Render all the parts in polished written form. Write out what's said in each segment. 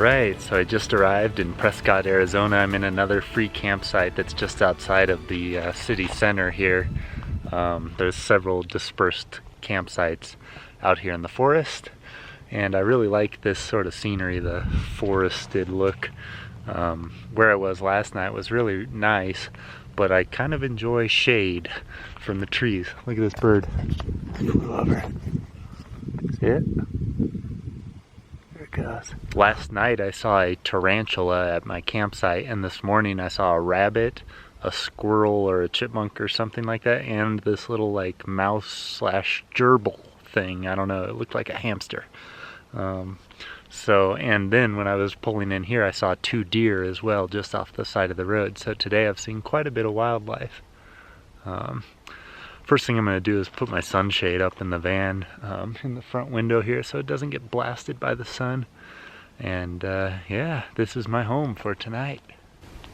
Alright, so I just arrived in Prescott, Arizona. I'm in another free campsite that's just outside of the city center here. There's several dispersed campsites out here in the forest, and I really like this sort of scenery, the forested look. Where I was last night was really nice, but I kind of enjoy shade from the trees. Look at this bird. It flew over. See it? Last night I saw a tarantula at my campsite, and this morning I saw a rabbit, a squirrel or a chipmunk or something like that, and this little like mouse slash gerbil thing. I don't know, it looked like a hamster. And then when I was pulling in here I saw 2 deer as well just off the side of the road. So today I've seen quite a bit of wildlife. First thing I'm going to do is put my sunshade up in the van in the front window here so it doesn't get blasted by the sun. And yeah, this is my home for tonight.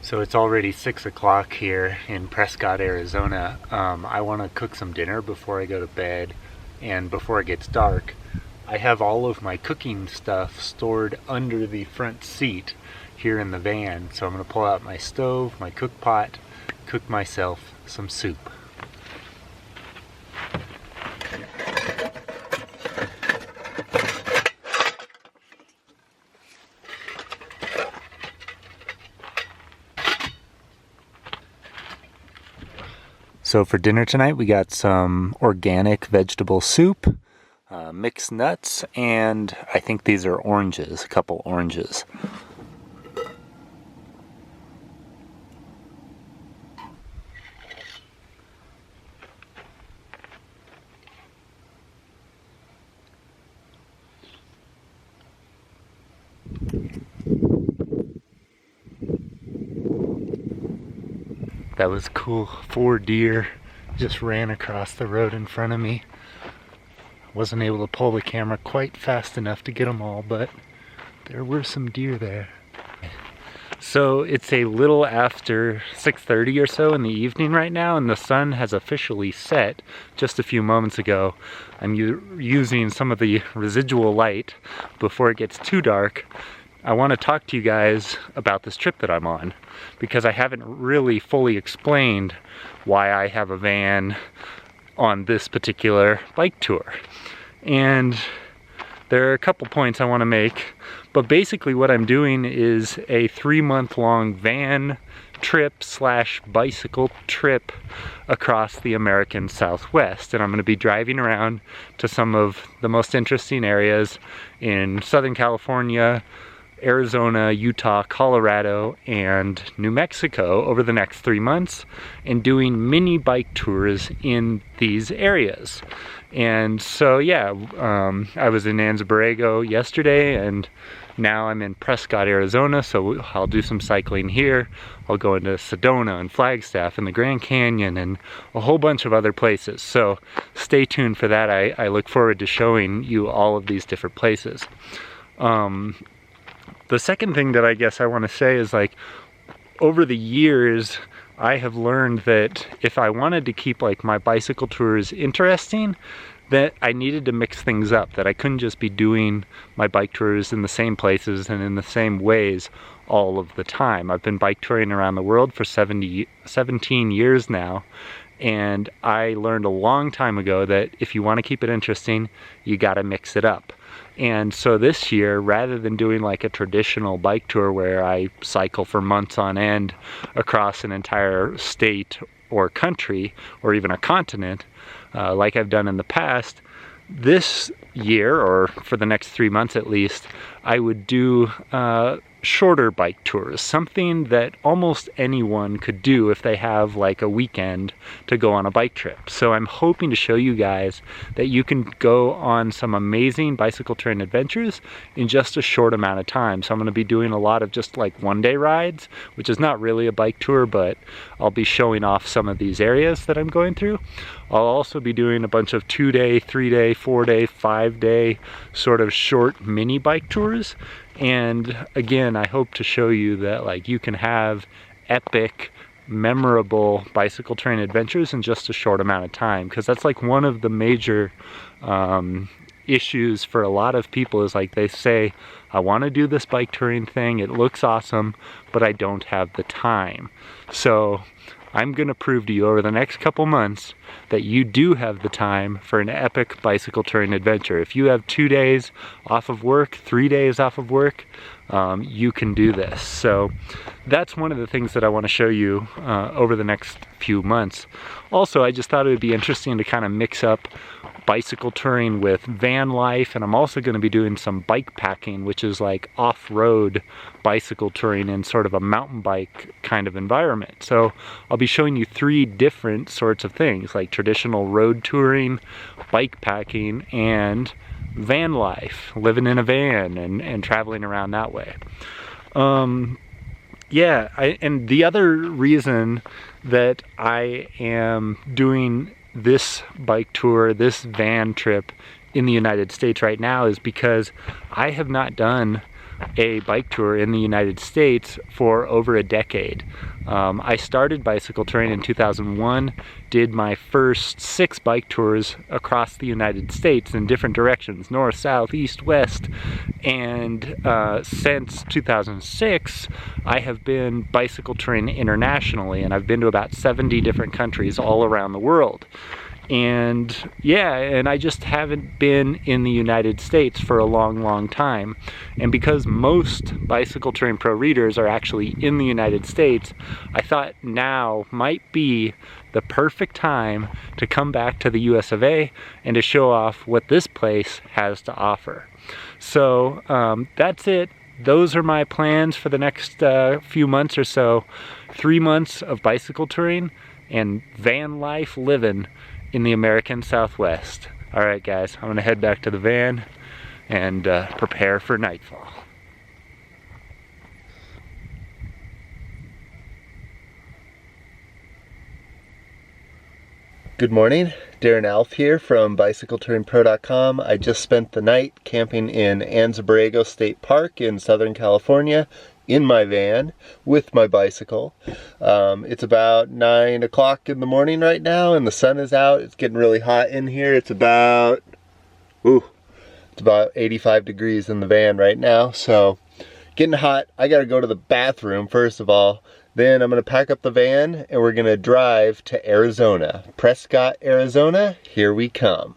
So it's already 6 o'clock here in Prescott, Arizona. I want to cook some dinner before I go to bed and before it gets dark. I have all of my cooking stuff stored under the front seat here in the van. So I'm going to pull out my stove, my cook pot, cook myself some soup. So for dinner tonight we got some organic vegetable soup, mixed nuts, and I think these are oranges, a couple oranges. That was cool. 4 deer just ran across the road in front of me. Wasn't able to pull the camera quite fast enough to get them all, but there were some deer there. So it's a little after 6:30 or so in the evening right now, and the sun has officially set just a few moments ago. I'm using some of the residual light before it gets too dark. I want to talk to you guys about this trip that I'm on, because I haven't really fully explained why I have a van on this particular bike tour. And there are a couple points I want to make, but basically what I'm doing is a 3-month-long van trip slash bicycle trip across the American Southwest. And I'm going to be driving around to some of the most interesting areas in Southern California, Arizona, Utah, Colorado, and New Mexico over the next 3 months, and doing mini bike tours in these areas. And so yeah, I was in Anza-Borrego yesterday, and now I'm in Prescott, Arizona, so I'll do some cycling here. I'll go into Sedona and Flagstaff and the Grand Canyon and a whole bunch of other places. So stay tuned for that. I look forward to showing you all of these different places. The second thing that I guess I want to say is, like, over the years I have learned that if I wanted to keep like my bicycle tours interesting, that I needed to mix things up, that I couldn't just be doing my bike tours in the same places and in the same ways all of the time. I've been bike touring around the world for 17 years now, and I learned a long time ago that if you want to keep it interesting, you got to mix it up. And so this year, rather than doing like a traditional bike tour where I cycle for months on end across an entire state or country or even a continent, like I've done in the past, this year, or for the next 3 months at least, I would do shorter bike tours, something that almost anyone could do if they have like a weekend to go on a bike trip. So I'm hoping to show you guys that you can go on some amazing bicycle touring adventures in just a short amount of time. So I'm going to be doing a lot of just like 1-day rides, which is not really a bike tour, but I'll be showing off some of these areas that I'm going through. I'll also be doing a bunch of 2-day, 3-day, 4-day, 5-day sort of short mini bike tours. And again, I hope to show you that like you can have epic, memorable bicycle touring adventures in just a short amount of time, because that's like one of the major issues for a lot of people is like they say, I want to do this bike touring thing, it looks awesome, but I don't have the time. So I'm gonna prove to you over the next couple months that you do have the time for an epic bicycle touring adventure. If you have 2 days off of work, 3 days off of work, you can do this. So that's one of the things that I want to show you over the next few months. Also, I just thought it would be interesting to kind of mix up bicycle touring with van life, and I'm also going to be doing some bike packing, which is like off-road bicycle touring in sort of a mountain bike kind of environment. So I'll be showing you 3 different sorts of things, like traditional road touring, bike packing, and van life, living in a van and traveling around that way. Yeah, and the other reason that I am doing this bike tour, this van trip in the United States right now is because I have not done a bike tour in the United States for over a decade. I started bicycle touring in 2001, did my first 6 bike tours across the United States in different directions, north, south, east, west, and since 2006 I have been bicycle touring internationally, and I've been to about 70 different countries all around the world. And yeah, and I just haven't been in the United States for a long time. And because most bicycle touring pro readers are actually in the United States, I thought now might be the perfect time to come back to the US of A and to show off what this place has to offer. So that's it. Those are my plans for the next few months or so. 3 months of bicycle touring and van life living in the American Southwest. All right, guys, I'm gonna head back to the van and prepare for nightfall. Good morning, Darren Alf here from BicycleTouringPro.com. I just spent the night camping in Anza-Borrego State Park in Southern California in my van with my bicycle. It's about 9 o'clock in the morning right now and the sun is out. It's getting really hot in here. It's about 85 degrees in the van right now, so getting hot. I gotta go to the bathroom first of all. Then I'm gonna pack up the van and we're gonna drive to Arizona. Prescott, Arizona, here we come.